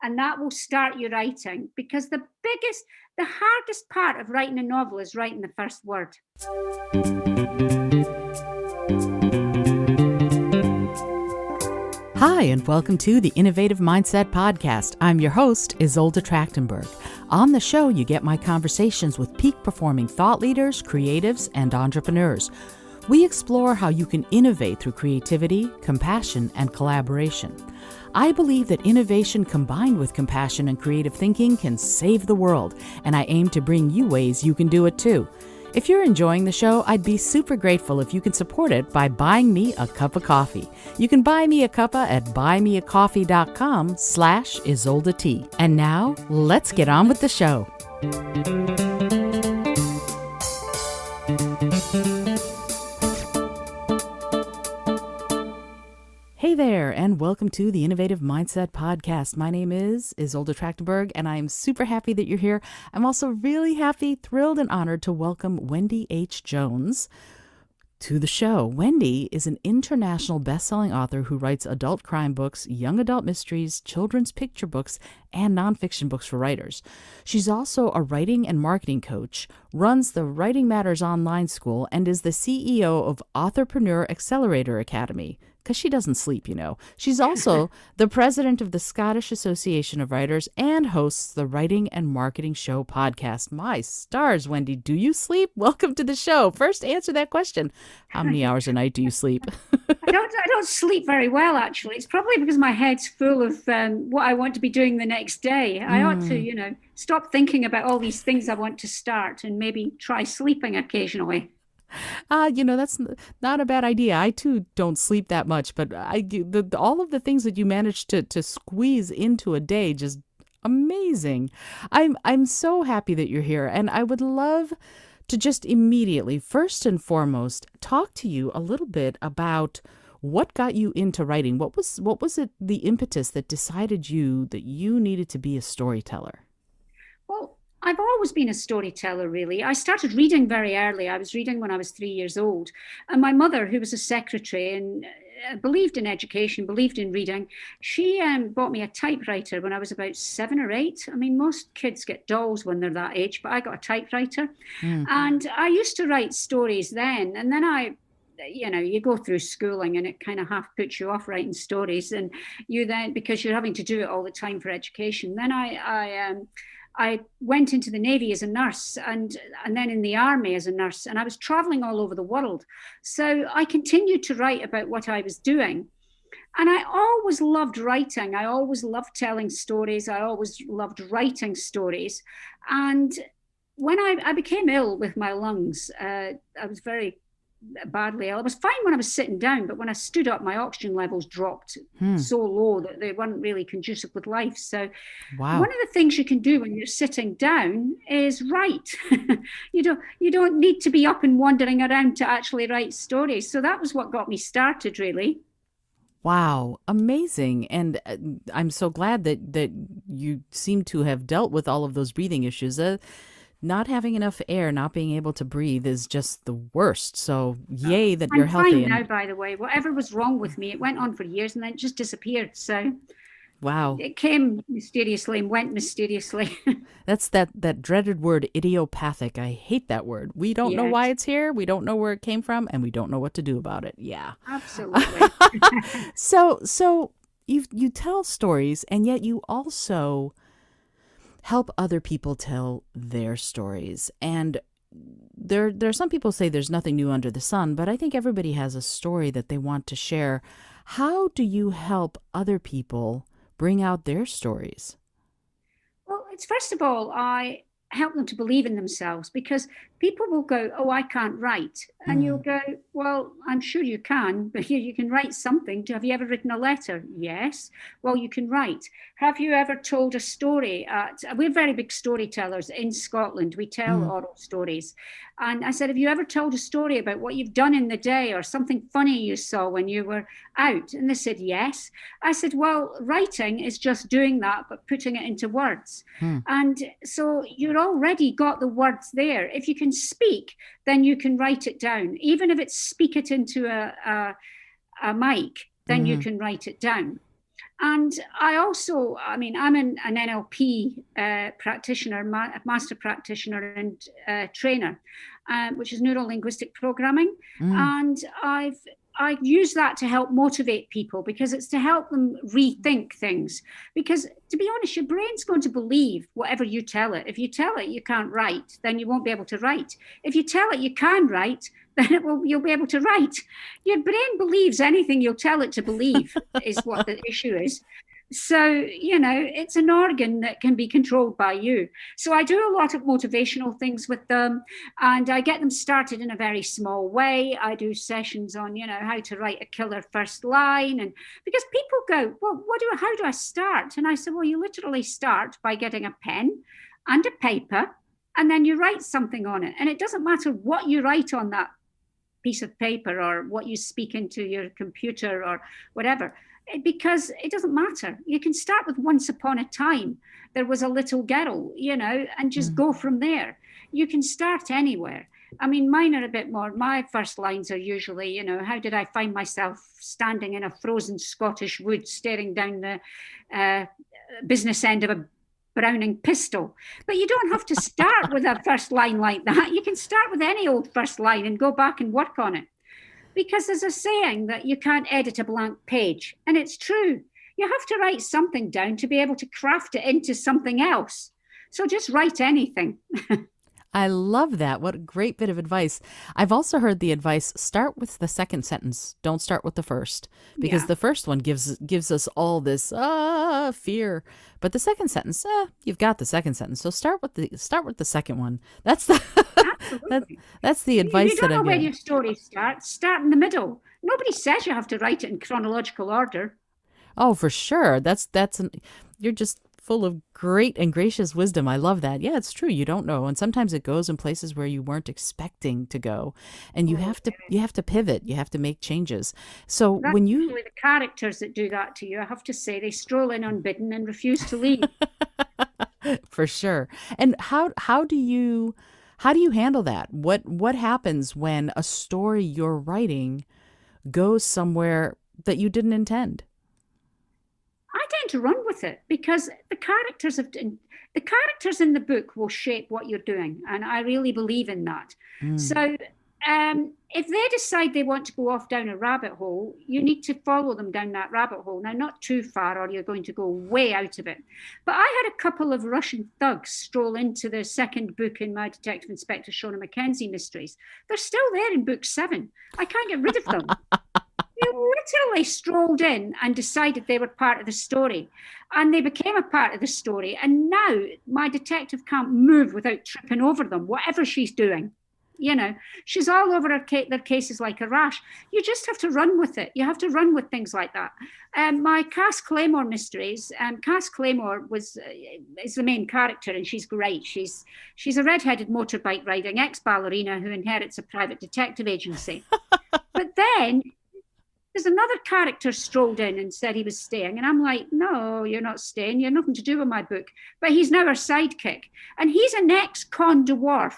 and that will start your writing, because the hardest part of writing a novel is writing the first word. Hi, and welcome to the Innovative Mindset Podcast. I'm your host, Isolde Trachtenberg. On the show, you get my conversations with peak-performing thought leaders, creatives, and entrepreneurs. We explore how you can innovate through creativity, compassion, and collaboration. I believe that innovation combined with compassion and creative thinking can save the world, and I aim to bring you ways you can do it too. If you're enjoying the show, I'd be super grateful if you can support it by buying me a cup of coffee. You can buy me a cuppa at buymeacoffee.com/Isolde T. And now, let's get on with the show. Hey there, and welcome to the Innovative Mindset Podcast. My name is Isolde Trachtenberg, and I am super happy that you're here. I'm also really happy, thrilled, and honored to welcome Wendy H. Jones to the show. Wendy is an international best-selling author who writes adult crime books, young adult mysteries, children's picture books, and nonfiction books for writers. She's also a writing and marketing coach, runs the Writing Matters online school, and is the CEO of Authorpreneur Accelerator Academy. Because she doesn't sleep, you know. She's also the president of the Scottish Association of Writers and hosts the Writing and Marketing Show podcast. My stars, Wendy, do you sleep? Welcome to the show. First, answer that question. How many hours a night do you sleep? I don't sleep very well, actually. It's probably because my head's full of what I want to be doing the next day. I ought to, stop thinking about all these things I want to start and maybe try sleeping occasionally. That's not a bad idea. I too don't sleep that much, but all of the things that you managed to squeeze into a day, just amazing. I'm so happy that you're here, and I would love to just immediately, first and foremost, talk to you a little bit about what got you into writing. What was it, the impetus that decided that you needed to be a storyteller? Well, I've always been a storyteller, really. I started reading very early. I was reading when I was 3 years old. And my mother, who was a secretary and believed in education, believed in reading, she bought me a typewriter when I was about 7 or 8. I mean, most kids get dolls when they're that age, but I got a typewriter. And I used to write stories then. And then you go through schooling and it kind of half puts you off writing stories. And you then, because you're having to do it all the time for education, then I went into the Navy as a nurse and then in the Army as a nurse, and I was traveling all over the world. So I continued to write about what I was doing. And I always loved writing. I always loved telling stories. I always loved writing stories. And when I became ill with my lungs, I was very badly ill. I was fine when I was sitting down, but when I stood up, my oxygen levels dropped so low that they weren't really conducive with life. So Wow. One of the things you can do when you're sitting down is write. You don't need to be up and wandering around to actually write stories. So that was what got me started, really. Wow, amazing. And I'm so glad that you seem to have dealt with all of those breathing issues. Not having enough air, not being able to breathe is just the worst. So yay that you're healthy. I'm fine now, by the way. Whatever was wrong with me, it went on for years and then it just disappeared. So wow. it came mysteriously and went mysteriously. That's that dreaded word, idiopathic. I hate that word. We don't know why it's here. We don't know where it came from, and we don't know what to do about it. Yeah. Absolutely. So you tell stories, and yet you also help other people tell their stories. And there are some people say there's nothing new under the sun, but I think everybody has a story that they want to share. How do you help other people bring out their stories? Well, it's first of all, I help them to believe in themselves, because people will go, "Oh, I can't write." And you'll go, "Well, I'm sure you can, but you can write something. Have you ever written a letter?" "Yes." "Well, you can write." "Have you ever told a story?" We're very big storytellers in Scotland. We tell oral stories. And I said, "Have you ever told a story about what you've done in the day or something funny you saw when you were out?" And they said, "Yes." I said, "Well, writing is just doing that, but putting it into words." And so you're already got the words there. If you can speak, then you can write it down. Even if it's speak it into a mic, then you can write it down. And I also, I mean, I'm an NLP practitioner, master practitioner and trainer, which is neuro linguistic programming. Mm, And I use that to help motivate people because it's to help them rethink things. Because to be honest, your brain's going to believe whatever you tell it. If you tell it you can't write, then you won't be able to write. If you tell it you can write, then you'll be able to write. Your brain believes anything you'll tell it to believe is what the issue is. So, it's an organ that can be controlled by you. So I do a lot of motivational things with them, and I get them started in a very small way. I do sessions on, how to write a killer first line. And because people go, well, how do I start? And I said, well, you literally start by getting a pen and a paper, and then you write something on it. And it doesn't matter what you write on that piece of paper or what you speak into your computer or whatever, because it doesn't matter. You can start with once upon a time there was a little girl, and just mm. go from there. You can start anywhere. I mean, mine are a bit more, my first lines are usually, how did I find myself standing in a frozen Scottish wood staring down the business end of a Browning pistol. But you don't have to start with a first line like that. You can start with any old first line and go back and work on it. Because there's a saying that you can't edit a blank page. And it's true. You have to write something down to be able to craft it into something else. So just write anything. I love that. What a great bit of advice. I've also heard the advice, start with the second sentence. Don't start with the first, because Yeah, the first one gives us all this fear. But the second sentence, you've got the second sentence. So start with the second one. That's the that, absolutely. that's the If you advice that don't know I'm where getting. your story starts, start in the middle. Nobody says you have to write it in chronological order. Oh, for sure. You're just full of great and gracious wisdom. I love that. Yeah, it's true. You don't know. And sometimes it goes in places where you weren't expecting to go. And Oh, you have to pivot. You have to make changes. So that's when you usually the characters that do that to you. I have to say, they stroll in unbidden and refuse to leave. for sure. And how do you handle that? What happens when a story you're writing goes somewhere that you didn't intend? I tend to run with it because the characters in the book will shape what you're doing, and I really believe in that. Mm, So, if they decide they want to go off down a rabbit hole, you need to follow them down that rabbit hole. Now, not too far, or you're going to go way out of it. But I had a couple of Russian thugs stroll into the second book in my Detective Inspector Shona Mackenzie mysteries. They're still there in book 7. I can't get rid of them. They literally strolled in and decided they were part of the story. And they became a part of the story. And now my detective can't move without tripping over them, whatever she's doing. She's all over their cases like a rash. You just have to run with it. You have to run with things like that. My Cass Claymore mysteries. Cass Claymore is the main character, and she's great. She's a redheaded motorbike riding ex ballerina who inherits a private detective agency. But then there's another character strolled in and said he was staying. And I'm like, no, you're not staying. You're nothing to do with my book. But he's now our sidekick. And he's an ex-con dwarf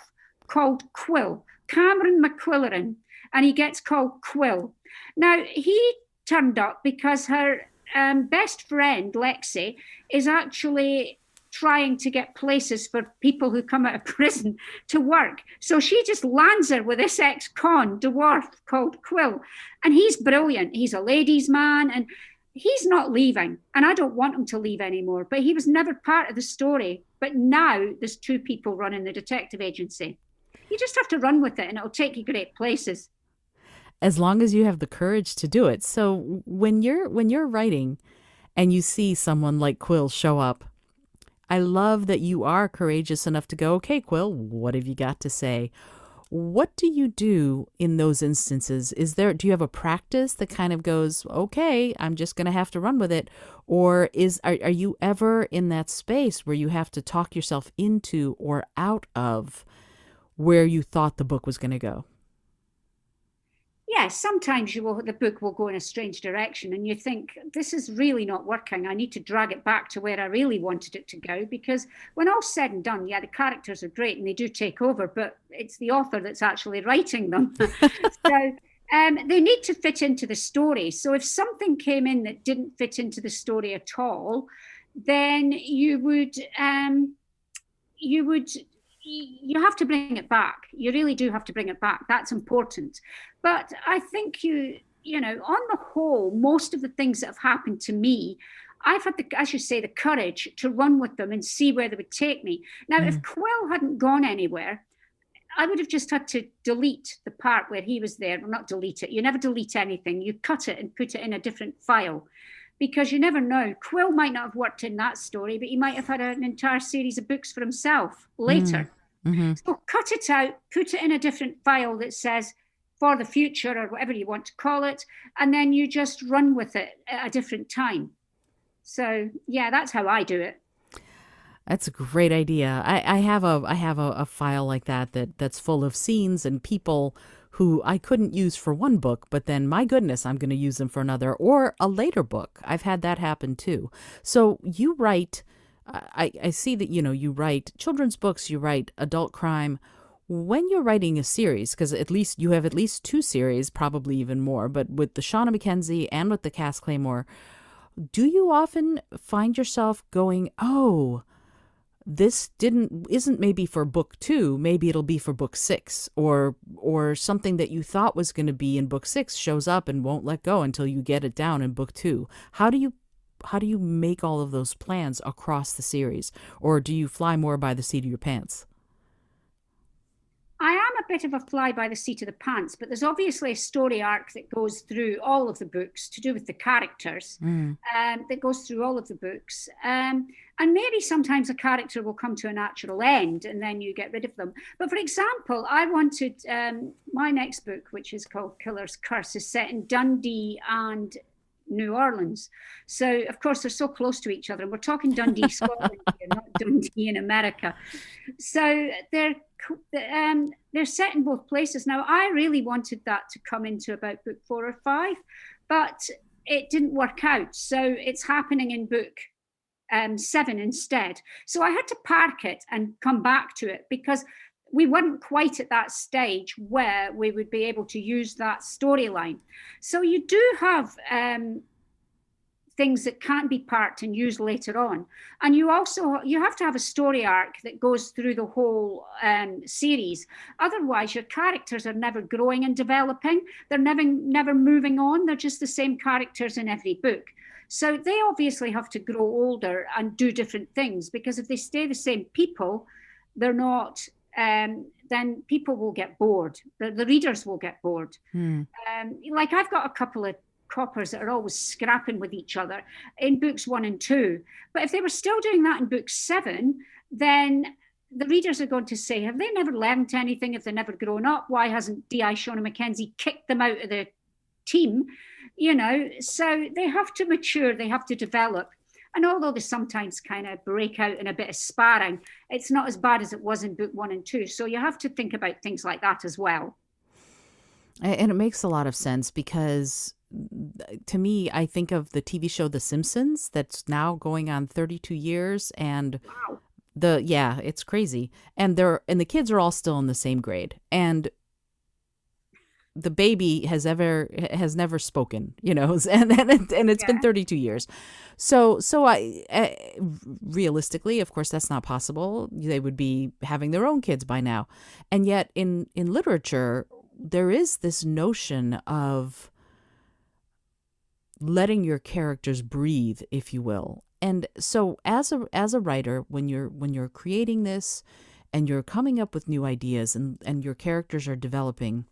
called Quill, Cameron McQuilleran. And he gets called Quill. Now, he turned up because her best friend, Lexi, is actually trying to get places for people who come out of prison to work. So she just lands her with this ex-con dwarf called Quill. And he's brilliant. He's a ladies' man, and he's not leaving. And I don't want him to leave anymore, but he was never part of the story. But now there's 2 people running the detective agency. You just have to run with it, and it'll take you great places. As long as you have the courage to do it. So when you're writing and you see someone like Quill show up, I love that you are courageous enough to go, okay, Quill, what have you got to say? What do you do in those instances? Do you have a practice that kind of goes, okay, I'm just going to have to run with it? Or are you ever in that space where you have to talk yourself into or out of where you thought the book was going to go? Yes, sometimes the book will go in a strange direction, and you think this is really not working. I need to drag it back to where I really wanted it to go, because when all's said and done, yeah, the characters are great and they do take over, but it's the author that's actually writing them. So They need to fit into the story. So if something came in that didn't fit into the story at all, then you would you have to bring it back. You really do have to bring it back. That's important. But I think on the whole, most of the things that have happened to me, I've had the, as you say, the courage to run with them and see where they would take me. Now, if Mm, Quill hadn't gone anywhere, I would have just had to delete the part where he was there. Well, not delete it. You never delete anything. You cut it and put it in a different file because you never know. Quill might not have worked in that story, but he might have had an entire series of books for himself mm, later. hmm. So cut it out, put it in a different file that says for the future or whatever you want to call it, and then you just run with it at a different time. So yeah, that's how I do it. That's a great idea. I have a file like that's full of scenes and people who I couldn't use for one book, but then my goodness, I'm going to use them for another or a later book. I've had that happen too. So you write. I see that you write children's books, you write adult crime. When you're writing a series, because at least you have at least two series, probably even more, but with the Shauna Mackenzie and with the Cass Claymore, do you often find yourself going, "Oh, this didn't isn't maybe for book 2, maybe it'll be for book 6," or something that you thought was going to be in book 6 shows up and won't let go until you get it down in book 2. How do you make all of those plans across the series, or do you fly more by the seat of your pants? I am a bit of a fly by the seat of the pants, but there's obviously a story arc that goes through all of the books to do with the characters, Mm. that goes through all of the books. And maybe sometimes a character will come to a natural end and then you get rid of them. But for example, I wanted my next book, which is called Killer's Curse, is set in Dundee and New Orleans. So, of course, they're so close to each other. And we're talking Dundee, Scotland here, not Dundee in America. So they're set in both places. Now, I really wanted that to come into about book 4 or 5, but it didn't work out. So it's happening in book 7 instead. So I had to park it and come back to it because we weren't quite at that stage where we would be able to use that storyline. So you do have things that can't be parked and used later on, and you have to have a story arc that goes through the whole series. Otherwise, your characters are never growing and developing. They're never moving on. They're just the same characters in every book. So they obviously have to grow older and do different things because if they stay the same people, they're not. Then people will get bored. The readers will get bored. Hmm. Like I've got a couple of coppers that are always scrapping with each other in books 1 and 2. But if they were still doing that in book 7, then the readers are going to say, have they never learned anything? If they've never grown up, why hasn't D.I. Shauna Mackenzie kicked them out of the team? So they have to mature, they have to develop. And although they sometimes kind of break out in a bit of sparring, it's not as bad as it was in book 1 and 2. So you have to think about things like that as well. And it makes a lot of sense because to me, I think of the TV show The Simpsons that's now going on 32 years and Wow. it's crazy. And the kids are all still in the same grade. And the baby has never spoken, and it's been Yeah. 32 years. So realistically, of course, that's not possible. They would be having their own kids by now. And yet in literature, there is this notion of letting your characters breathe, if you will. And so as a writer, when you're creating this and you're coming up with new ideas and your characters are developing,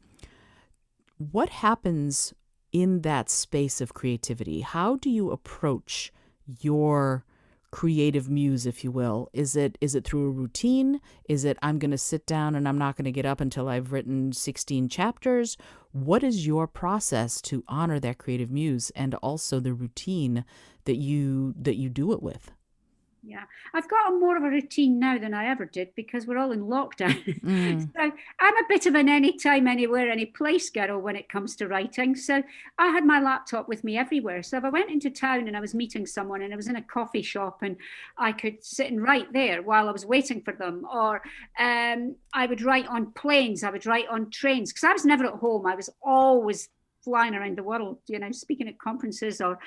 what happens in that space of creativity? How do you approach your creative muse, if you will? Is it through a routine? Is it I'm going to sit down and I'm not going to get up until I've written 16 chapters? What is your process to honor that creative muse and also the routine that you do it with? Yeah, I've got more of a routine now than I ever did because we're all in lockdown. Mm. So I'm a bit of an anytime, anywhere, any place girl when it comes to writing. So I had my laptop with me everywhere. So if I went into town and I was meeting someone and I was in a coffee shop and I could sit and write there while I was waiting for them, or I would write on planes, I would write on trains because I was never at home. I was always flying around the world, speaking at conferences or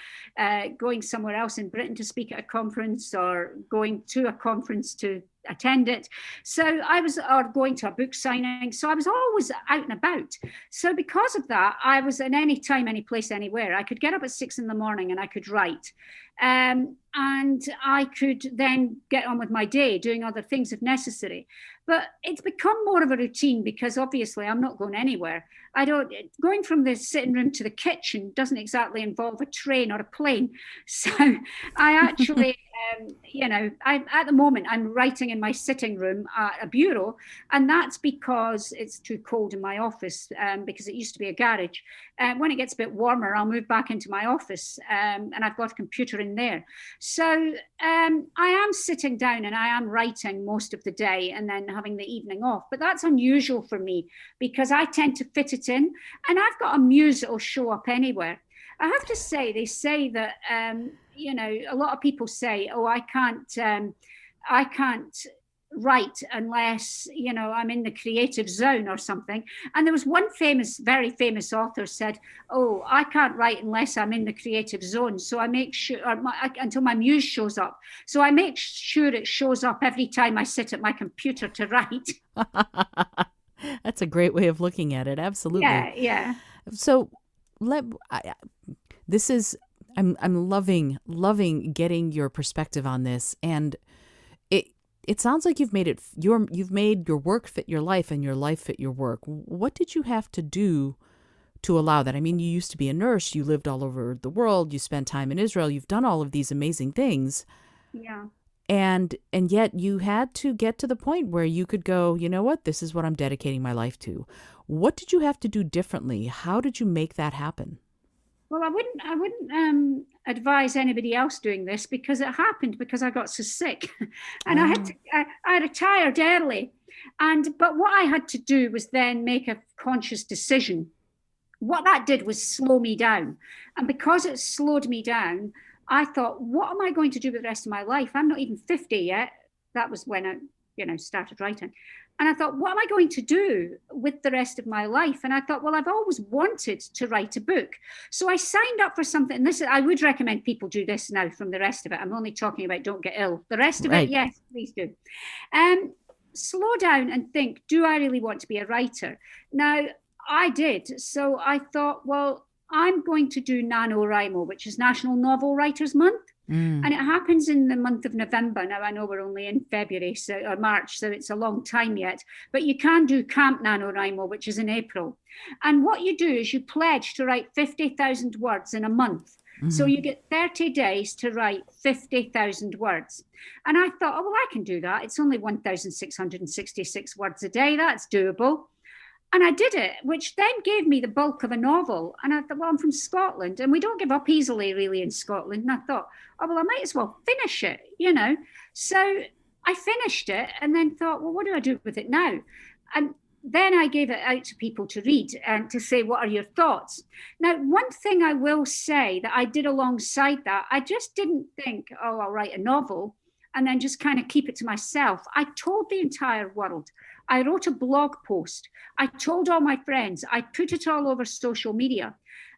going somewhere else in Britain to speak at a conference or going to a conference to attend it. So I was, or going to a book signing. So I was always out and about. So because of that, I was in any time, any place, anywhere. I could get up at 6 in the morning and I could write. And I could then get on with my day doing other things if necessary. But it's become more of a routine because obviously I'm not going anywhere. I don't, going from the sitting room to the kitchen doesn't exactly involve a train or a plane. So I actually, at the moment I'm writing in my sitting room at a bureau, and that's because it's too cold in my office because it used to be a garage. When it gets a bit warmer, I'll move back into my office and I've got a computer in there. So I am sitting down and I am writing most of the day and then having the evening off. But that's unusual for me because I tend to fit it in, and I've got a muse that will show up anywhere. I have to say, they say that a lot of people say, "Oh, I can't write unless I'm in the creative zone or something." And there was one very famous author said, "Oh, I can't write unless I'm in the creative zone, so I make sure until my muse shows up, so I make sure it shows up every time I sit at my computer to write." That's a great way of looking at it. Absolutely. Yeah, yeah. So let I, this is I'm loving getting your perspective on this, and it sounds like you've made your work fit your life and your life fit your work. What did you have to do to allow that? I mean, you used to be a nurse, you lived all over the world, you spent time in Israel, you've done all of these amazing things. Yeah. And yet you had to get to the point where you could go, you know what, this is what I'm dedicating my life to. What did you have to do differently? How did you make that happen? Well, I wouldn't advise anybody else doing this because it happened because I got so sick, and Oh. I retired early, but what I had to do was then make a conscious decision. What that did was slow me down, and because it slowed me down, I thought, what am I going to do with the rest of my life? I'm not even 50 yet. That was when I, started writing. And I thought, what am I going to do with the rest of my life? And I thought, well, I've always wanted to write a book. So I signed up for something. And I would recommend people do this now from the rest of it. I'm only talking about don't get ill. The rest of it, Right. yes, please do. Um, Slow down and think, do I really want to be a writer? Now, I did. So I thought, well, I'm going to do NaNoWriMo, which is National Novel Writers Month. Mm. And it happens in the month of November. Now, I know we're only in February or March, so it's a long time yet. But you can do Camp NaNoWriMo, which is in April. And what you do is you pledge to write 50,000 words in a month. So Hmm. you get 30 days to write 50,000 words. And I thought, oh, well, I can do that. It's only 1,666 words a day. That's doable. And I did it, which then gave me the bulk of a novel. And I thought, well, I'm from Scotland and we don't give up easily, really, in Scotland. And I thought, oh, well, I might as well finish it. So I finished it and then thought, well, what do I do with it now? And then I gave it out to people to read and to say, what are your thoughts? Now, one thing I will say that I did alongside that, I just didn't think, oh, I'll write a novel and then just kind of keep it to myself. I told the entire world. I wrote a blog post. I told all my friends. I put it all over social media.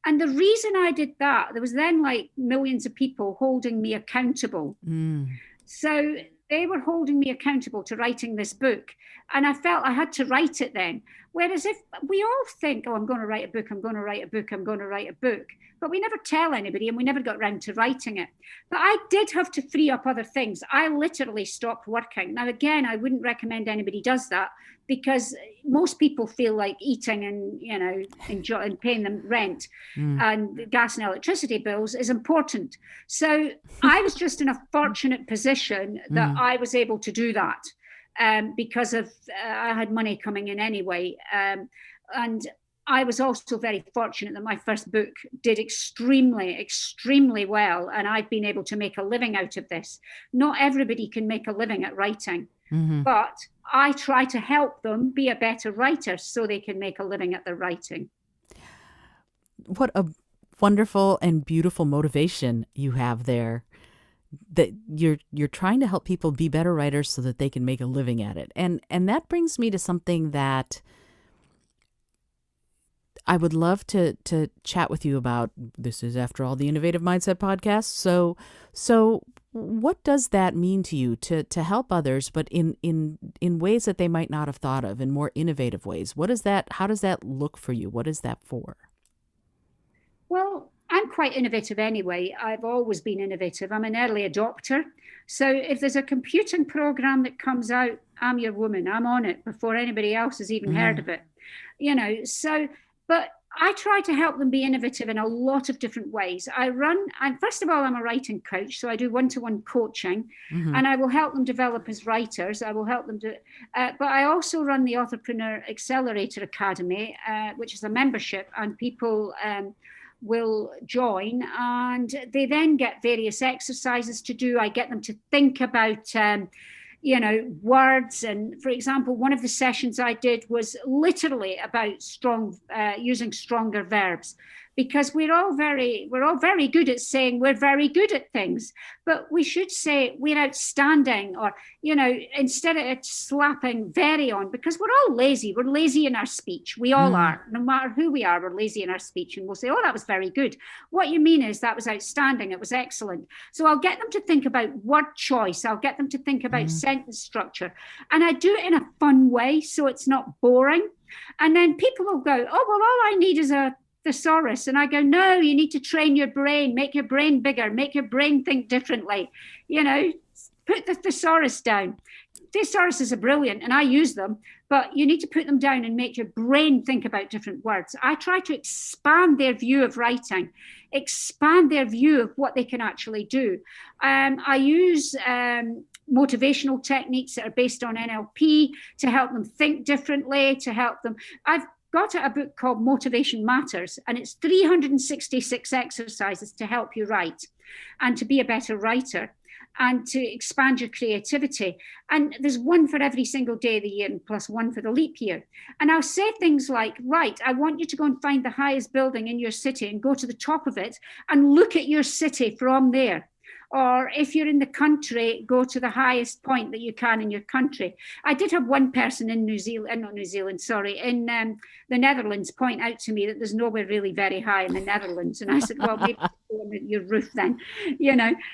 And the reason I did that, there was then like millions of people holding me accountable. Mm. So they were holding me accountable to writing this book. And I felt I had to write it then. Whereas if we all think, oh, I'm going to write a book, I'm going to write a book, I'm going to write a book, but we never tell anybody and we never got around to writing it. But I did have to free up other things. I literally stopped working. Now, again, I wouldn't recommend anybody does that because most people feel like eating and, enjoy and paying them rent Mm. and gas and electricity bills is important. So I was just in a fortunate position that Mm. I was able to do that because of I had money coming in anyway. And I was also very fortunate that my first book did extremely, extremely well, and I've been able to make a living out of this. Not everybody can make a living at writing, Hmm. but I try to help them be a better writer so they can make a living at their writing. What a wonderful and beautiful motivation you have there, that you're trying to help people be better writers so that they can make a living at it. And that brings me to something that I would love to chat with you about. This is, after all, the Innovative Mindset podcast. So what does that mean to you, to help others, but in ways that they might not have thought of, in more innovative ways? What is that? How does that look for you? What is that for? Well, I'm quite innovative anyway. I've always been innovative. I'm an early adopter. So if there's a computing program that comes out, I'm your woman. I'm on it before anybody else has even heard Mm, of it. So, but I try to help them be innovative in a lot of different ways. And first of all, I'm a writing coach. So I do one-to-one coaching, mm-hmm. and I will help them develop as writers. I will help them but I also run the Entrepreneur Accelerator Academy, which is a membership, and people will join, and they then get various exercises to do. I get them to think about words. And for example, one of the sessions I did was literally about using stronger verbs, because we're all very good at saying we're very good at things, but we should say we're outstanding, or instead of slapping very on, because we're all lazy. We're lazy in our speech. We all Mm, are. No matter who we are, we're lazy in our speech, and we'll say, oh, that was very good. What you mean is that was outstanding. It was excellent. So I'll get them to think about word choice. I'll get them to think about mm, sentence structure. And I do it in a fun way so it's not boring. And then people will go, oh, well, all I need is a thesaurus. And I go, no, you need to train your brain, make your brain bigger, make your brain think differently. Put the thesaurus down. Thesauruses are brilliant and I use them, but you need to put them down and make your brain think about different words. I try to expand their view of writing, expand their view of what they can actually do. I use motivational techniques that are based on NLP to help them think differently, to help them. I've got a book called Motivation Matters, and it's 366 exercises to help you write and to be a better writer and to expand your creativity. And there's one for every single day of the year, and plus one for the leap year. And I'll say things like, right, I want you to go and find the highest building in your city and go to the top of it and look at your city from there. Or if you're in the country, go to the highest point that you can in your country. I did have one person in in the Netherlands point out to me that there's nowhere really very high in the Netherlands. And I said, well, maybe your roof then,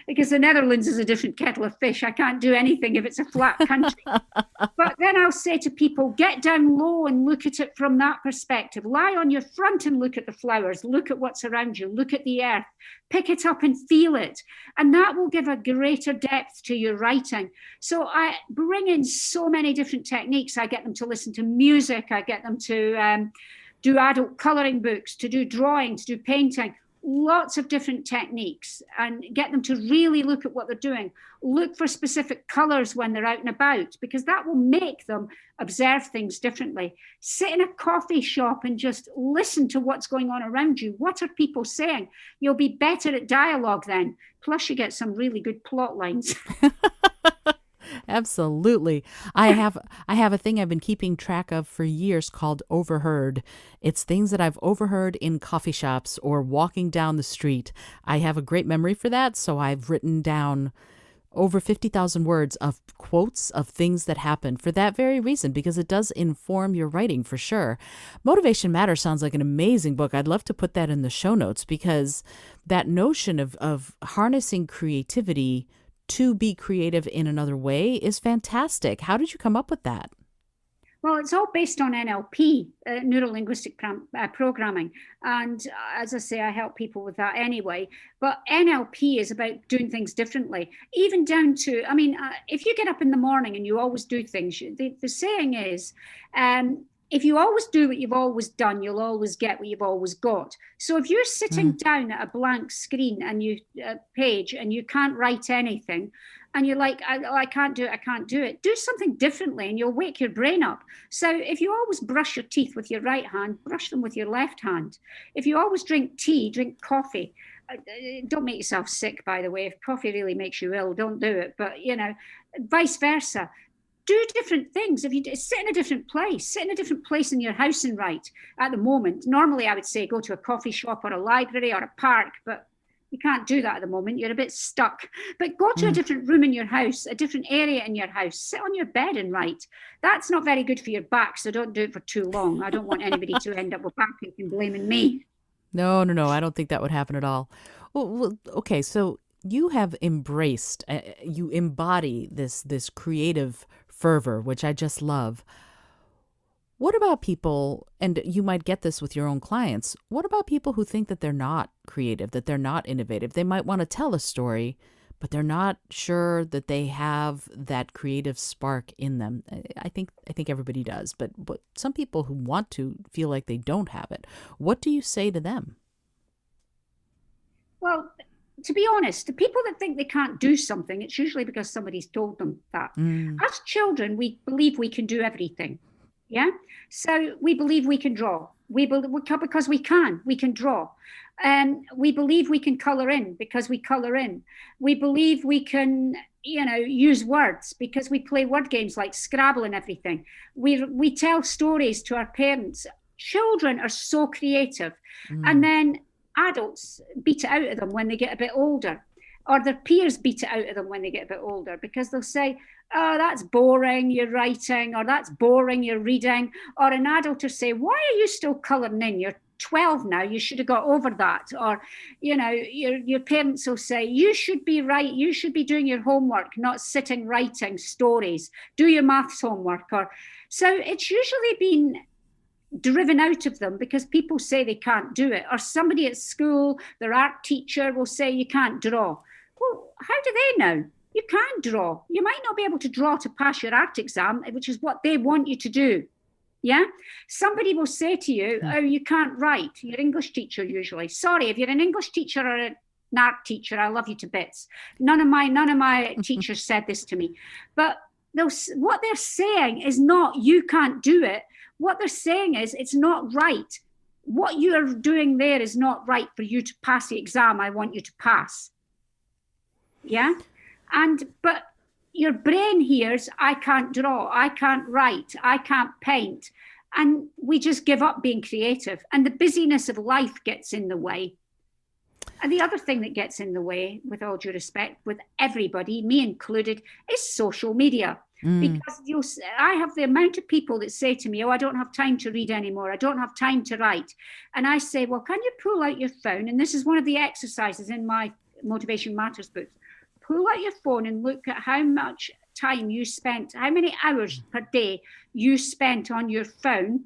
because the Netherlands is a different kettle of fish. I can't do anything if it's a flat country. But then I'll say to people, get down low and look at it from that perspective. Lie on your front and look at the flowers, look at what's around you, look at the earth, pick it up and feel it. And that will give a greater depth to your writing. So I bring in so many different techniques. I get them to listen to music. I get them to do adult coloring books, to do drawing, to do painting, lots of different techniques, and get them to really look at what they're doing. Look for specific colors when they're out and about, because that will make them observe things differently. Sit in a coffee shop and just listen to what's going on around you. What are people saying? You'll be better at dialogue then. Plus you get some really good plot lines. absolutely. I have a thing I've been keeping track of for years called overheard. It's things that I've overheard in coffee shops or walking down the street. I have a great memory for that, so I've written down over 50,000 words of quotes of things that happened for that very reason, because it does inform your writing for sure. Motivation Matters sounds like an amazing book. I'd love to put that in the show notes, because that notion of harnessing creativity to be creative in another way is fantastic. How did you come up with that? Well, it's all based on NLP, neuro linguistic programming. And as I say, I help people with that anyway. But NLP is about doing things differently, even down to, if you get up in the morning and you always do things, the saying is, if you always do what you've always done, you'll always get what you've always got. So if you're sitting down at a blank screen and you page and you can't write anything, and you're like, I can't do it, I can't do it. Do something differently and you'll wake your brain up. So if you always brush your teeth with your right hand, brush them with your left hand. If you always drink tea, drink coffee. Don't make yourself sick, by the way. If coffee really makes you ill, don't do it. But, vice versa. Do different things. If you sit in a different place in your house and write at the moment. Normally, I would say go to a coffee shop or a library or a park, but you can't do that at the moment. You're a bit stuck. But go to a different room in your house, a different area in your house. Sit on your bed and write. That's not very good for your back, so don't do it for too long. I don't want anybody to end up with backache and blaming me. No, no, no. I don't think that would happen at all. Well, okay, so you have embraced, you embody this creative fervor, which I just love. What about people, and you might get this with your own clients, what about people who think that they're not creative, that they're not innovative? They might want to tell a story, but they're not sure that they have that creative spark in them. I think everybody does, but some people who want to feel like they don't have it. What do you say to them? Well, to be honest, the people that think they can't do something, it's usually because somebody's told them that. As children, we believe we can do everything. Yeah. So we believe we can draw. We believe because we can draw. We believe we can color in because we color in. We believe we can, use words because we play word games like Scrabble and everything. We tell stories to our parents. Children are so creative. And then adults beat it out of them when they get a bit older, or their peers beat it out of them when they get a bit older, because they'll say, oh, that's boring, you're writing, or that's boring, you're reading. Or an adult will say, why are you still colouring in? You're 12 now, you should have got over that. Or, your parents will say, you should be doing your homework, not sitting writing stories. Do your maths homework. So it's usually been driven out of them because people say they can't do it. Or somebody at school, their art teacher will say, you can't draw. Well, how do they know? You can draw. You might not be able to draw to pass your art exam, which is what they want you to do. Yeah. Somebody will say to you, oh, you can't write. Your English teacher usually. Sorry, if you're an English teacher or an art teacher, I love you to bits. None of my teachers said this to me. But what they're saying is not you can't do it. What they're saying is it's not right. What you are doing there is not right for you to pass the exam I want you to pass. Yeah. But your brain hears, I can't draw, I can't write, I can't paint. And we just give up being creative. And the busyness of life gets in the way. And the other thing that gets in the way, with all due respect, with everybody, me included, is social media. Because I have the amount of people that say to me, oh, I don't have time to read anymore. I don't have time to write. And I say, well, can you pull out your phone? And this is one of the exercises in my Motivation Matters books. Pull out your phone and look at how much time you spent, how many hours per day you spent on your phone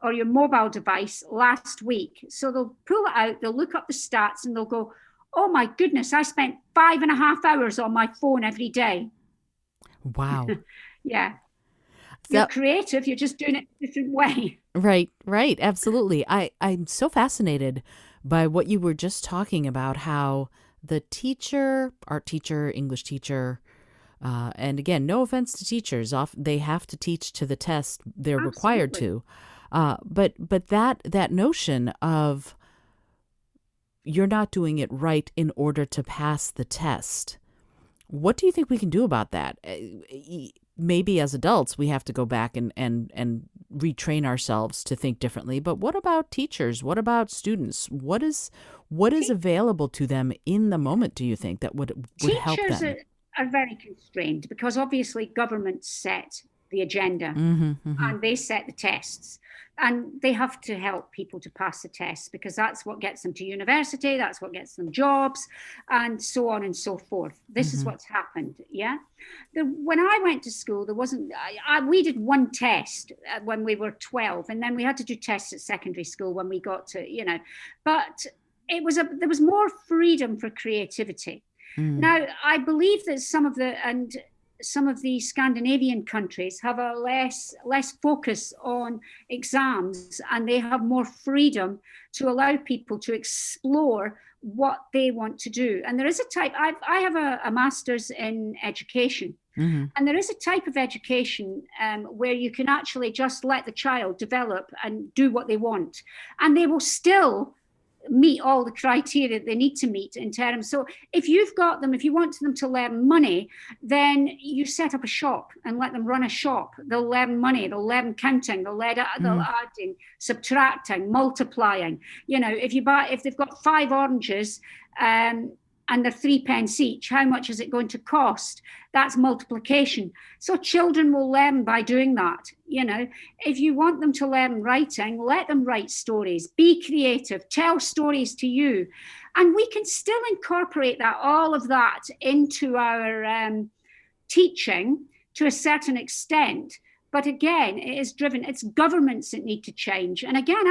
or your mobile device last week. So they'll pull it out, they'll look up the stats and they'll go, oh my goodness, I spent 5.5 hours on my phone every day. Wow. Yeah. You're creative, you're just doing it a different way. Right. Absolutely. I'm so fascinated by what you were just talking about, how the teacher, art teacher, English teacher, and again, no offense to teachers, they have to teach to the test they're required to. But that notion of you're not doing it right in order to pass the test. What do you think we can do about that? Maybe as adults, we have to go back and retrain ourselves to think differently. But what about teachers? What about students? What is available to them in the moment, do you think, that would help them? Teachers are very constrained because obviously government set the agenda and they set the tests. And they have to help people to pass the tests because that's what gets them to university, that's what gets them jobs, and so on and so forth. This is what's happened, yeah? When I went to school, there wasn't... we did one test when we were 12, and then we had to do tests at secondary school when we got to, But there was more freedom for creativity. Now, I believe that some of the... and some of the Scandinavian countries have a less focus on exams, and they have more freedom to allow people to explore what they want to do. And there is a type, I have a master's in education. Mm-hmm. And there is a type of education where you can actually just let the child develop and do what they want. And they will still meet all the criteria they need to meet in terms. So if you've got them, if you want them to learn money, then you set up a shop and let them run a shop. They'll learn money, they'll learn counting, they'll adding, subtracting, multiplying. If they've got 5 oranges, and they're 3 pence each, how much is it going to cost? That's multiplication. So children will learn by doing that. If you want them to learn writing, let them write stories, be creative, tell stories to you. And we can still incorporate all of that into our teaching to a certain extent. But again, it's governments that need to change. And again,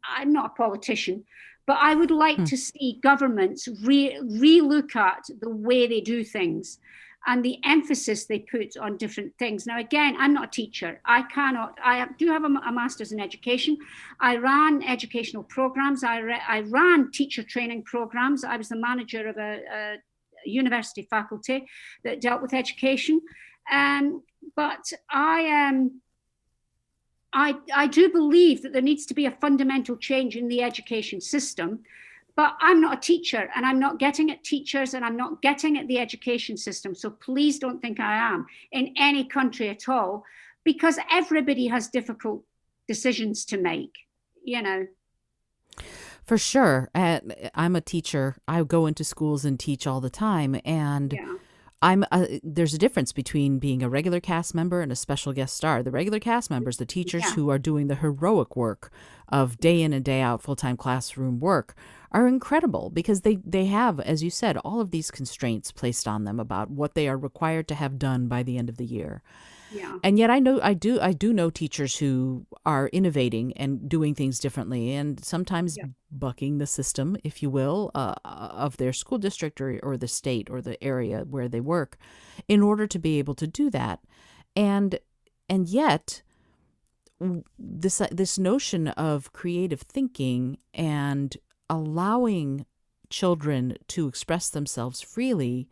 I'm not a politician, but I would like to see governments re-look at the way they do things and the emphasis they put on different things. Now, again, I'm not a teacher. I do have a master's in education. I ran educational programs. I ran teacher training programs. I was the manager of a university faculty that dealt with education. But I do believe that there needs to be a fundamental change in the education system, but I'm not a teacher, and I'm not getting at teachers, and I'm not getting at the education system. So please don't think I am in any country at all, because everybody has difficult decisions to make, For sure. I'm a teacher. I go into schools and teach all the time, and Yeah. there's a difference between being a regular cast member and a special guest star. The regular cast members, the teachers Yeah. who are doing the heroic work of day in and day out full-time classroom work, are incredible because they have, as you said, all of these constraints placed on them about what they are required to have done by the end of the year. Yeah. And yet I do know teachers who are innovating and doing things differently, and sometimes Yeah. bucking the system, if you will, of their school district or the state or the area where they work in order to be able to do that. And yet this notion of creative thinking and allowing children to express themselves freely,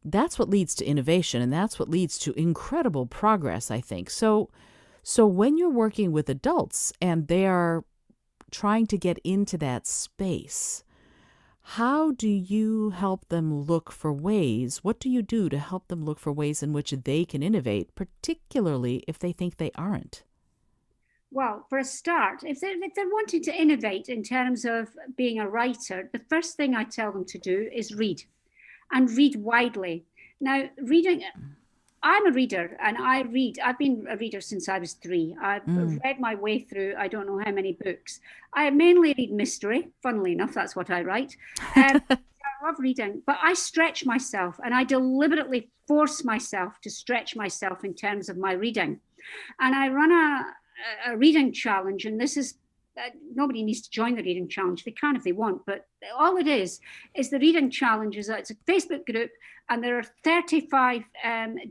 that's what leads to innovation, and that's what leads to incredible progress, I think. So when you're working with adults and they are trying to get into that space, how do you help them look for ways? What do you do to help them look for ways in which they can innovate, particularly if they think they aren't? Well, for a start, if they're wanting to innovate in terms of being a writer, the first thing I tell them to do is read, and read widely. Now, I'm a reader, and I've been a reader since I was 3. I've read my way through, I don't know how many books. I mainly read mystery. Funnily enough, that's what I write. I love reading, but I stretch myself, and I deliberately force myself to stretch myself in terms of my reading. And I run a reading challenge, and this is nobody needs to join the reading challenge. They can if they want, but all it is the reading challenge is that it's a Facebook group, and there are 35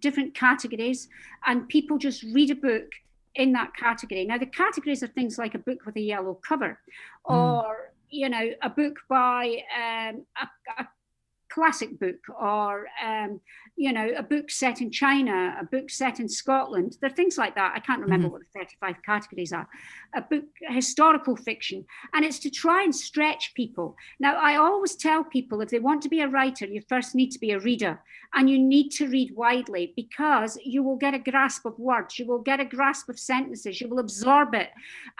different categories, and people just read a book in that category. Now, the categories are things like a book with a yellow cover, or a book by a classic book, or a book set in China, a book set in Scotland. There are things like that. I can't remember what the 35 categories are. A book, historical fiction. And it's to try and stretch people. Now, I always tell people, if they want to be a writer, you first need to be a reader. And you need to read widely, because you will get a grasp of words. You will get a grasp of sentences. You will absorb it.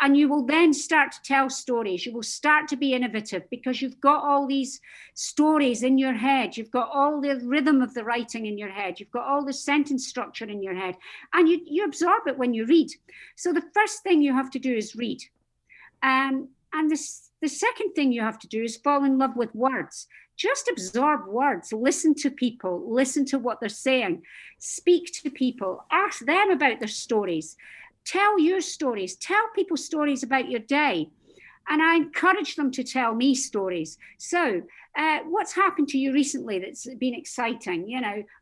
And you will then start to tell stories. You will start to be innovative, because you've got all these stories in your head. You've got all the rhythm of the writing in your head. You've got all the sentence structure in your head, and you absorb it when you read. So the first thing you have to do is read. And the second thing you have to do is fall in love with words. Just absorb words. Listen to people. Listen to what they're saying. Speak to people. Ask them about their stories. Tell your stories. Tell people stories about your day. And I encourage them to tell me stories. So, what's happened to you recently that's been exciting?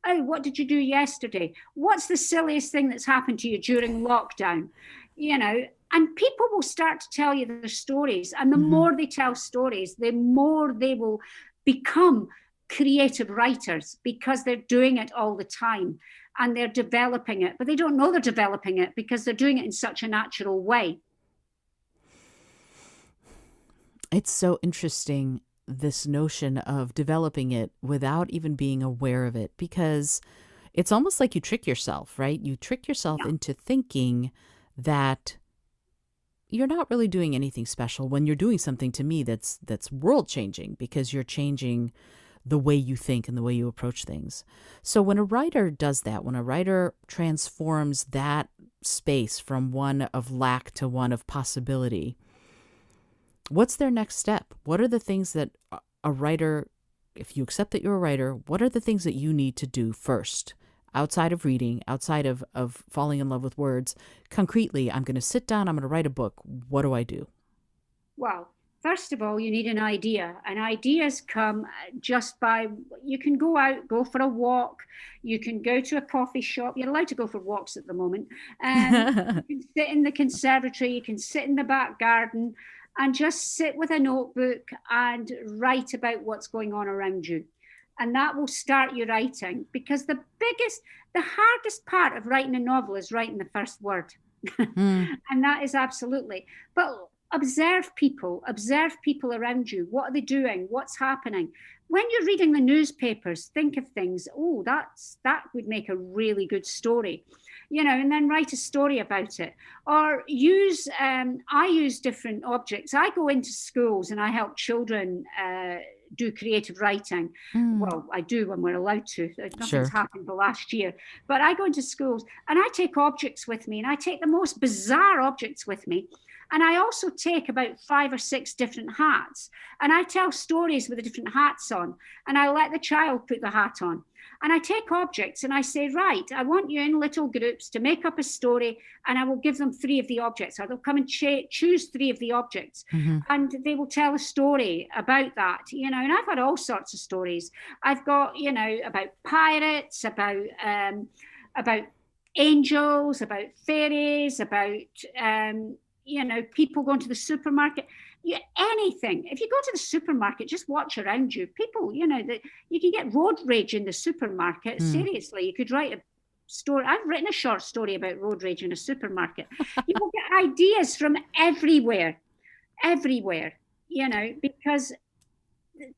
Oh, what did you do yesterday? What's the silliest thing that's happened to you during lockdown? And people will start to tell you their stories. And the Mm-hmm. more they tell stories, the more they will become creative writers because they're doing it all the time and they're developing it, but they don't know they're developing it because they're doing it in such a natural way. It's so interesting, this notion of developing it without even being aware of it, because it's almost like you trick yourself, right? You trick yourself Yeah. into thinking that you're not really doing anything special when you're doing something, to me, that's world changing, because you're changing the way you think and the way you approach things. So when a writer does that, when a writer transforms that space from one of lack to one of possibility, what's their next step? What are the things that a writer, if you accept that you're a writer, what are the things that you need to do first? Outside of reading, outside of falling in love with words, concretely, I'm going to sit down, I'm going to write a book. What do I do? Well, first of all, you need an idea, and ideas come just by, you can go out, go for a walk, you can go to a coffee shop. You're allowed to go for walks at the moment. You can sit in the conservatory, you can sit in the back garden and just sit with a notebook and write about what's going on around you. And that will start your writing, because the hardest part of writing a novel is writing the first word. Mm, And that is absolutely. But observe people around you. What are they doing? What's happening? When you're reading the newspapers, think of things. Oh, that would make a really good story, and then write a story about it. Or I use different objects. I go into schools and I help children do creative writing. mm, Well, I do when we're allowed to. Nothing's sure. happened the last year, but I go into schools and I take objects with me, and I take the most bizarre objects with me. And I also take about 5 or 6 different hats, and I tell stories with the different hats on, and I let the child put the hat on. And I take objects and I say, right, I want you in little groups to make up a story, and I will give them 3 of the objects, or they'll come and choose 3 of the objects, Mm-hmm. and they will tell a story about that. And I've had all sorts of stories. I've got, about pirates, about angels, about fairies, about people going to the supermarket. Anything. If you go to the supermarket, just watch around you. People, that you can get road rage in the supermarket. Mm. Seriously, you could write a story. I've written a short story about road rage in a supermarket. You will get ideas from everywhere, everywhere. Because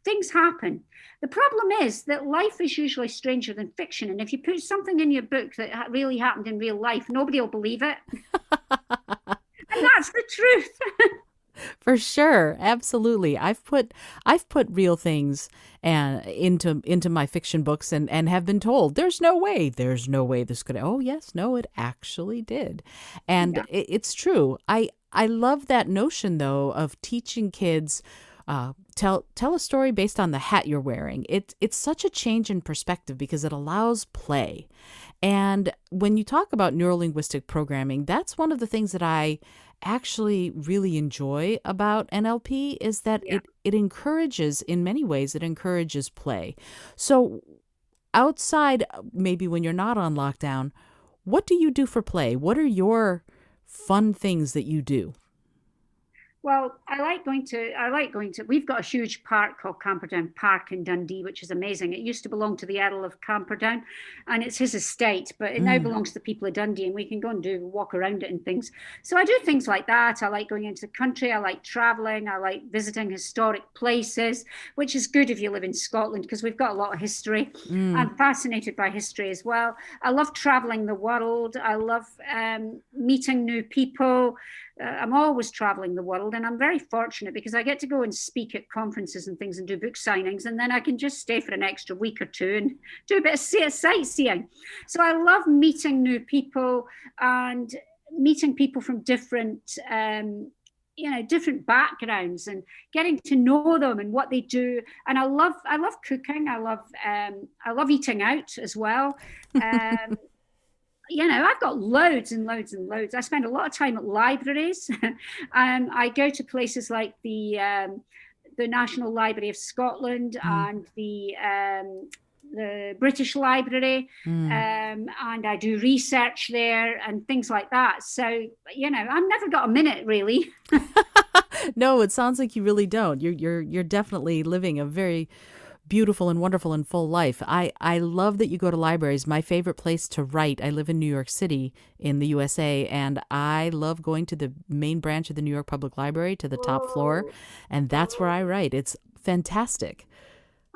things happen. The problem is that life is usually stranger than fiction. And if you put something in your book that really happened in real life, nobody will believe it. And that's the truth. For sure, absolutely. I've put real things and into my fiction books, and have been told there's no way this could. Oh yes, no, it actually did, and Yeah. it's true. I love that notion, though, of teaching kids. Tell a story based on the hat you're wearing. It's such a change in perspective because it allows play. And when you talk about neurolinguistic programming, that's one of the things that I actually really enjoy about NLP, is that Yeah. it encourages, in many ways, it encourages play. So outside, maybe when you're not on lockdown, what do you do for play? What are your fun things that you do? Well, I like going to, we've got a huge park called Camperdown Park in Dundee, which is amazing. It used to belong to the Earl of Camperdown, and it's his estate, but it now Mm, belongs to the people of Dundee, and we can go and walk around it and things. So I do things like that. I like going into the country. I like traveling. I like visiting historic places, which is good if you live in Scotland because we've got a lot of history. mm, I'm fascinated by history as well. I love traveling the world. I love meeting new people. I'm always traveling the world, and I'm very fortunate because I get to go and speak at conferences and things and do book signings, and then I can just stay for an extra week or two and do a bit of sightseeing. So I love meeting new people and meeting people from different backgrounds and getting to know them and what they do. And I love cooking. I love eating out as well. Um, I've got loads and loads and loads. I spend a lot of time at libraries. I go to places like the National Library of Scotland Mm, and the British Library, mm. and I do research there and things like that. So, I've never got a minute really. No, it sounds like you really don't. You're definitely living a very beautiful and wonderful and full life. I love that you go to libraries. My favorite place to write, I live in New York City in the USA, and I love going to the main branch of the New York Public Library to the top floor, Oh, and that's where I write. It's fantastic.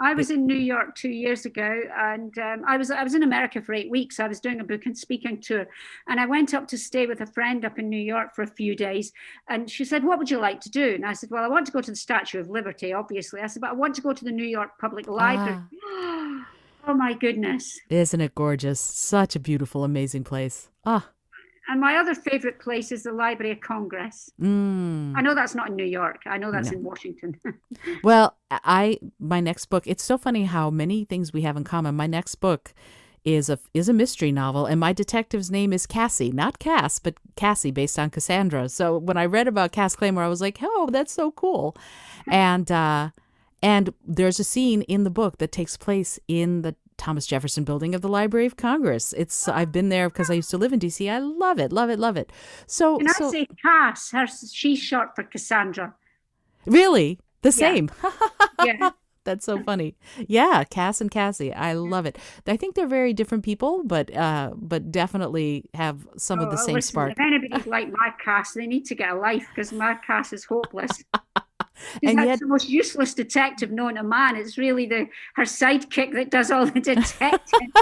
I It, was in New York 2 years ago, and I was in America for 8 weeks. I was doing a book and speaking tour, and I went up to stay with a friend up in New York for a few days. And she said, "What would you like to do?" And I said, "Well, I want to go to the Statue of Liberty, obviously." I said, "But I want to go to the New York Public Library." ah, Oh my goodness! isn't it gorgeous? Such a beautiful, amazing place. Ah, And my other favorite place is the Library of Congress. I mm, know that's not in New York. I know that's no. in Washington. Well, my next book, it's so funny how many things we have in common. My next book is a mystery novel, and my detective's name is Cassie, not Cass, but Cassie, based on Cassandra. So when I read about Cass Claymore, I was like, "Oh, that's so cool." And and there's a scene in the book that takes place in the Thomas Jefferson building of the Library of Congress. It's I've been there because I used to live in DC. I love it, love it, love it. So Can I so say Cass? She's short for Cassandra. really the Yeah, same. yeah. That's so funny. Yeah, Cass and Cassie. I love it. I think they're very different people, but definitely have some of Oh, the well, same listen, if spark. anybody's like my Cass, they need to get a life because my Cass is hopeless. She's And like yet the most useless detective known to man. It's really her sidekick that does all the detecting.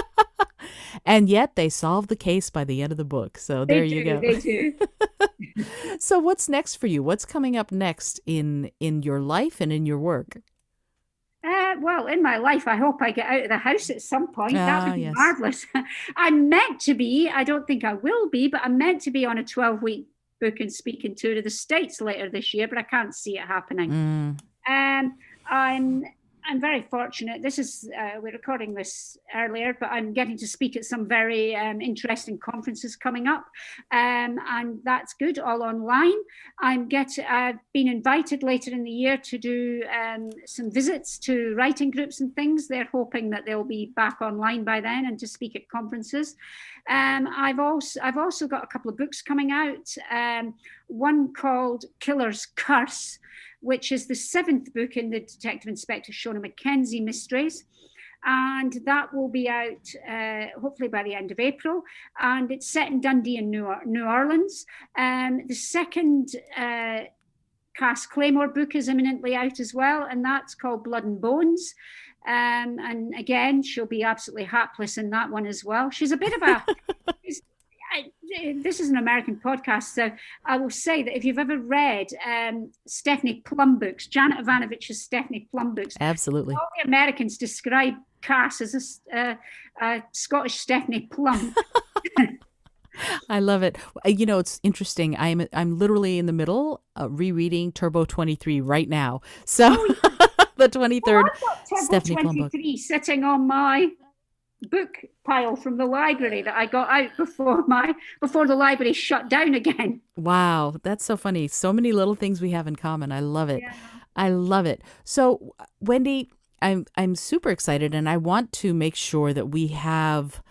and yet they solve the case by the end of the book. So They there you do, go. they do. So what's next for you? What's coming up next in your life and in your work? Well, in my life, I hope I get out of the house at some point. That Ah, would be yes. marvelous. I'm meant to be, I don't think I will be, but I'm meant to be on a 12-week book and speaking tour to the States later this year, but I can't see it happening. Mm. Um, I'm I'm very fortunate. This is we're recording this earlier, but I'm getting to speak at some very interesting conferences coming up, and that's good, all online. I've been invited later in the year to do some visits to writing groups and things. They're hoping that they'll be back online by then and to speak at conferences. I've also got a couple of books coming out. One called Killer's Curse, which is the seventh book in the Detective Inspector Shona Mackenzie mysteries. And that will be out hopefully by the end of April. And it's set in Dundee and New Orleans. The second Cass Claymore book is imminently out as well, and that's called Blood and Bones. And again, she'll be absolutely hapless in that one as well. She's a bit of a this is an American podcast, so I will say that if you've ever read Stephanie Plum books, Janet Ivanovich's Stephanie Plum books, Absolutely. all the Americans describe Cass as a Scottish Stephanie Plum. I love it. You know, it's interesting. I'm literally in the middle of rereading Turbo 23 right now. So Oh, yeah. the Well, 23rd I've got Turbo Stephanie Plum book. 23 sitting on my book pile from the library that I got out before the library shut down again. Wow, that's so funny. So many little things we have in common. I love it. Yeah. I love it. So, Wendy, I'm super excited, and I want to make sure that we have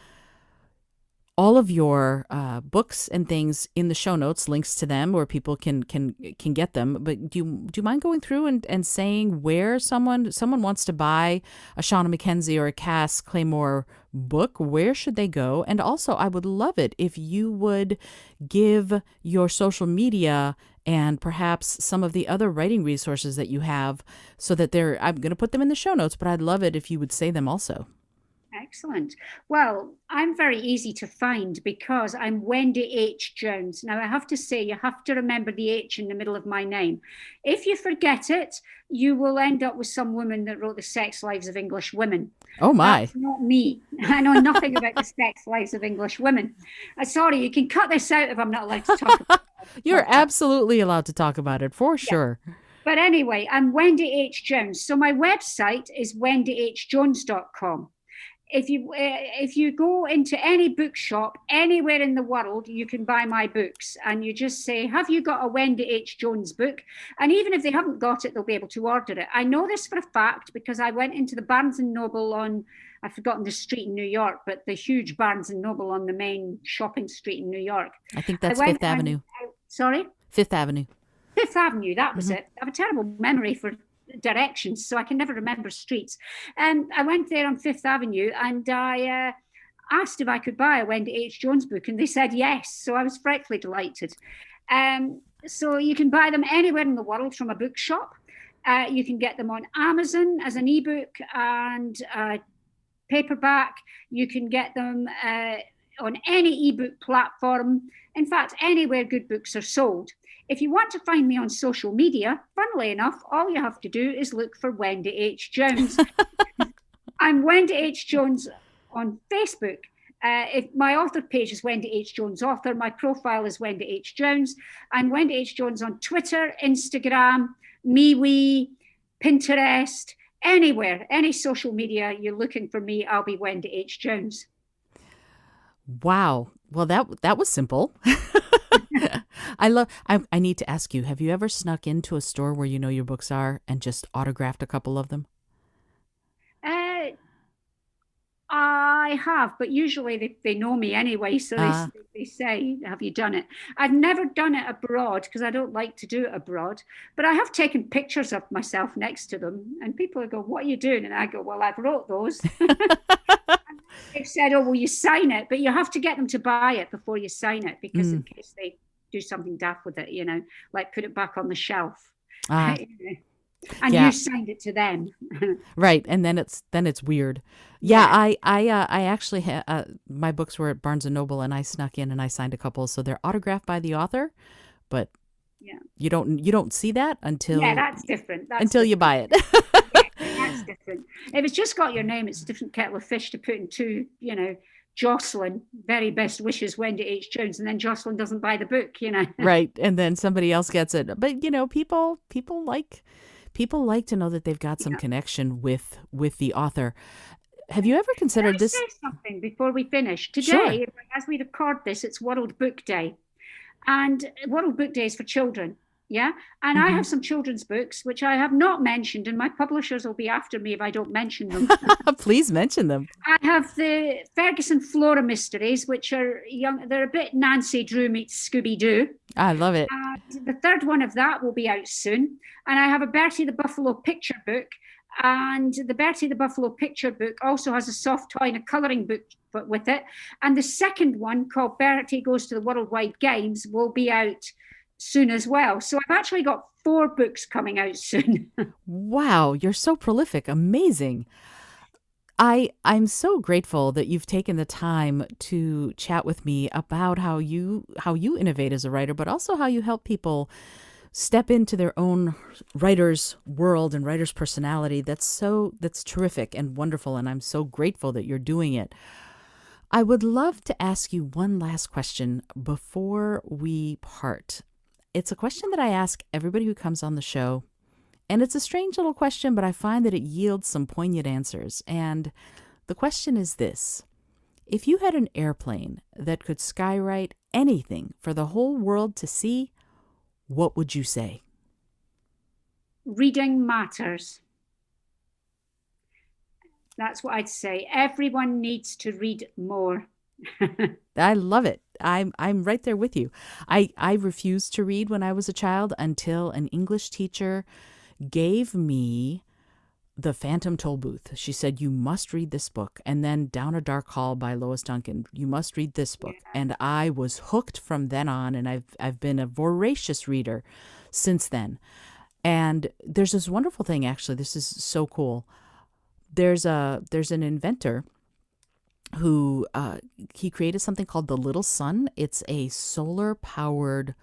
all of your books and things in the show notes, links to them, where people can get them. But do you mind going through and saying where someone wants to buy a Shauna Mackenzie or a Cass Claymore book? Where should they go? And also, I would love it if you would give your social media and perhaps some of the other writing resources that you have, so that I'm going to put them in the show notes, but I'd love it if you would say them also. Excellent. Well, I'm very easy to find because I'm Wendy H. Jones. Now, I have to say, you have to remember the H in the middle of my name. If you forget it, you will end up with some woman that wrote The Sex Lives of English Women. Oh my. That's not me. I know nothing about the sex lives of English women. Sorry, you can cut this out if I'm not allowed to talk about You're it. absolutely allowed to talk about it for Yeah. sure. But anyway, I'm Wendy H. Jones. So my website is wendyhjones.com. if you go into any bookshop anywhere in the world, you can buy my books, and you just say, "Have you got a Wendy H. Jones book?" And even if they haven't got it, they'll be able to order it. I know this for a fact because I went into the Barnes and Noble on, I've forgotten the street in New York, but the huge Barnes and Noble on the main shopping street in New York. I think I that's went Fifth Avenue. and sorry. Fifth Avenue. Fifth Avenue, that was Hmm. it. I have a terrible memory for directions, so I can never remember streets. And I went there on Fifth Avenue, and I asked if I could buy a Wendy H. Jones book, and they said yes. So I was frightfully delighted. So you can buy them anywhere in the world from a bookshop. You can get them on Amazon as an ebook and paperback. You can get them on any ebook platform. In fact, anywhere good books are sold. If you want to find me on social media, funnily enough, all you have to do is look for Wendy H. Jones. I'm Wendy H. Jones on Facebook. If my author page is Wendy H. Jones author, my profile is Wendy H. Jones, and Wendy H. Jones on Twitter, Instagram, MeWe, Pinterest, anywhere, any social media you're looking for me, I'll be Wendy H. Jones. Wow. Well, that was simple. I need to ask you, have you ever snuck into a store where you know your books are and just autographed a couple of them? Uh, I have, but usually they know me anyway, so Ah, they say, "Have you done it?" I've never done it abroad because I don't like to do it abroad, but I have taken pictures of myself next to them, and people go, "What are you doing?" And I go, "Well, I've wrote those." They've said, "Oh, will you sign it?" But you have to get them to buy it before you sign it because mm, in case they do something daft with it, like put it back on the shelf. ah, And you yeah, signed it to them. right. And then it's weird. Yeah, Yeah, I actually my books were at Barnes and Noble, and I snuck in and I signed a couple, so they're autographed by the author, but yeah, you don't see that yeah. until That's different. That's until you different. buy it. Yeah, that's different. If it's just got your name, it's a different kettle of fish to put into, Jocelyn, very best wishes, Wendy H. Jones, and then Jocelyn doesn't buy the book. Right, and then somebody else gets it. But people like to know that they've got some Yeah. connection with the author. Have you ever Can I considered this? say something before we finish? Sure. Today, as we record this, it's World Book Day. And World Book Day is for children. Yeah. And I Hmm. have some children's books, which I have not mentioned, and my publishers will be after me if I don't mention them. Please mention them. I have the Ferguson Flora Mysteries, which are young. They're a bit Nancy Drew meets Scooby Doo. I love it. And the third one of that will be out soon. And I have a Bertie the Buffalo picture book. And the Bertie the Buffalo picture book also has a soft toy and a colouring book with it. And the second one, called Bertie Goes to the Worldwide Games, will be out soon as well. So I've actually got 4 books coming out soon. Wow, you're so prolific. Amazing. I'm so grateful that you've taken the time to chat with me about how you innovate as a writer, but also how you help people step into their own writer's world and writer's personality. That's terrific and wonderful, and I'm so grateful that you're doing it. I would love to ask you one last question before we part. It's a question that I ask everybody who comes on the show, and it's a strange little question, but I find that it yields some poignant answers. And the question is this: if you had an airplane that could skywrite anything for the whole world to see, what would you say? Reading matters. That's what I'd say. Everyone needs to read more. I love it. I'm right there with you. I refused to read when I was a child until an English teacher gave me The Phantom Toll Booth. She said, "You must read this book." And then Down a Dark Hall by Lois Duncan. "You must read this book." And I was hooked from then on, and I've been a voracious reader since then. And there's this wonderful thing, actually. This is so cool. There's an inventor who he created something called the Little Sun. It's a solar powered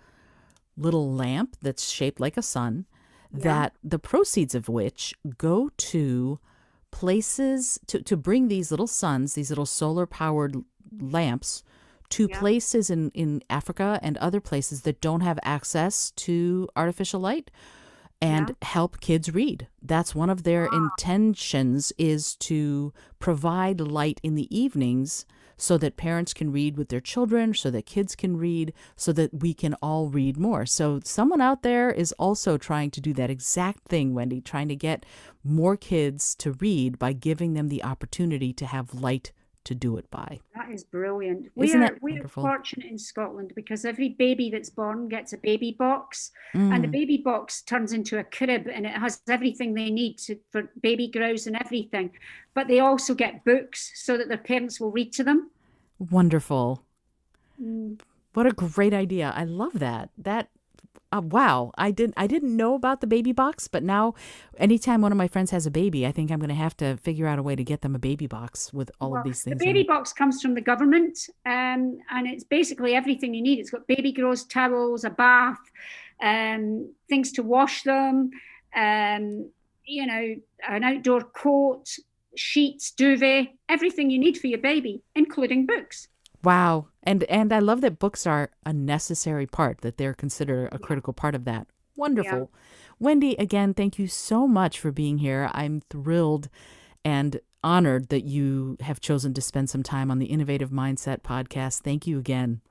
little lamp that's shaped like a sun, Yeah, that the proceeds of which go to places to bring these little suns, these little solar powered lamps, to yeah, places in Africa and other places that don't have access to artificial light. Yeah. and help kids read. That's one of their intentions, is to provide light in the evenings so that parents can read with their children, so that kids can read, so that we can all read more. So someone out there is also trying to do that exact thing, Wendy, trying to get more kids to read by giving them the opportunity to have light to do it by. That is brilliant. Isn't that We are wonderful? fortunate in Scotland because every baby that's born gets a baby box, and the Mm, baby box turns into a crib, and it has everything they need for baby grows and everything. But they also get books so that their parents will read to them. wonderful. Mm. What a great idea. I love that. Wow. I didn't know about the baby box, but now anytime one of my friends has a baby, I think I'm going to have to figure out a way to get them a baby box with all of Well, these the things in baby it. box comes from the government, and it's basically everything you need. It's got baby grows, towels, a bath, things to wash them, um, you know, an outdoor coat, sheets, duvet, everything you need for your baby, including books. Wow. And I love that books are a necessary part, that they're considered a Yeah, critical part of that. yeah. Wonderful. Wendy, again, thank you so much for being here. I'm thrilled and honored that you have chosen to spend some time on the Innovative Mindset podcast. Thank you again.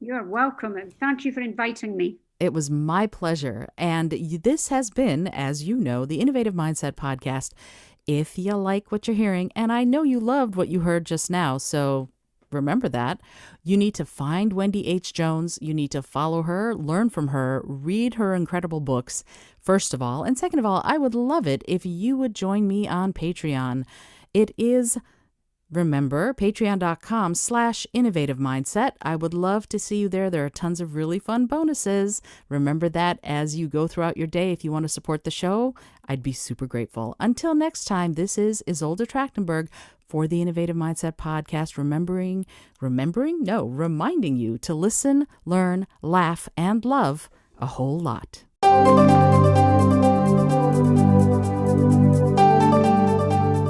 You're welcome, and thank you for inviting me. It was my pleasure. And this has been, as you know, the Innovative Mindset podcast. If you like what you're hearing, and I know you loved what you heard just now, so remember that, you need to find Wendy H. Jones. You need to follow her, learn from her, read her incredible books, first of all. And second of all, I would love it if you would join me on Patreon. It is, remember, patreon.com/innovative mindset. I would love to see you there. There are tons of really fun bonuses. Remember that as you go throughout your day. If you want to support the show, I'd be super grateful. Until next time, this is Isolde Trachtenberg for the Innovative Mindset podcast, reminding you to listen, learn, laugh, and love a whole lot.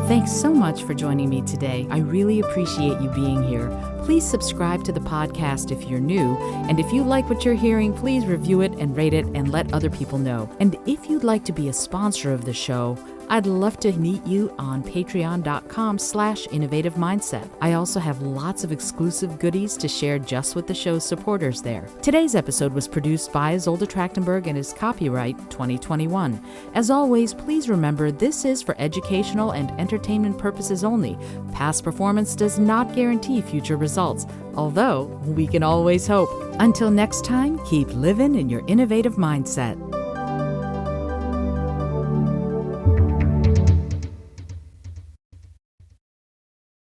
Thanks so much for joining me today. I really appreciate you being here. Please subscribe to the podcast if you're new. And if you like what you're hearing, please review it and rate it and let other people know. And if you'd like to be a sponsor of the show, I'd love to meet you on patreon.com/innovative mindset. I also have lots of exclusive goodies to share just with the show's supporters there. Today's episode was produced by Isolde Trachtenberg and is copyright 2021. As always, please remember this is for educational and entertainment purposes only. Past performance does not guarantee future results, although we can always hope. Until next time, keep living in your innovative mindset.